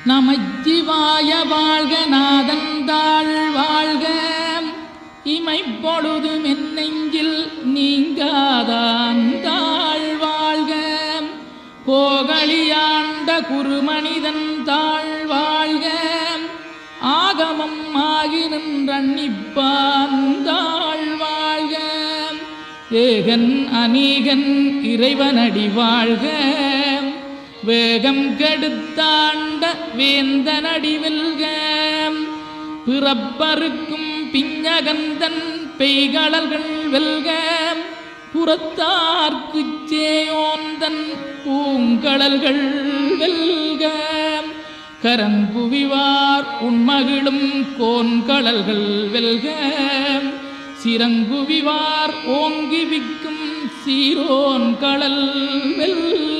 நமச்சிவாய வாழ்க நாதந்தாள் வாழ்க இமைப்பொழுதும் என் நெஞ்சில் நீங்காதாந்தாள் வாழ்க கோகலியாண்ட குருமனிதன் தாழ் வாழ்க ஆகமம் ஆகி நின்றன்னிப்பாந்தாள் வாழ்க ஏகன் அநீகன் இறைவனடி வாழ்க வேகம் கெடுத்தாண்ட வேந்தனடி வெல்க பிறப்பருக்கும் பிஞகந்தன் பெய்களர்கள் வெல்க புறத்தார்க்குச் சேயோந்தன் பூங்கடல்கள் வெல்க கரங்குவிவார் உண்மகிழும் கோன்கடல்கள் வெல்க சிறங்குவிவார் ஓங்கி விக்கும் சீரோன் கடல் வெல்க.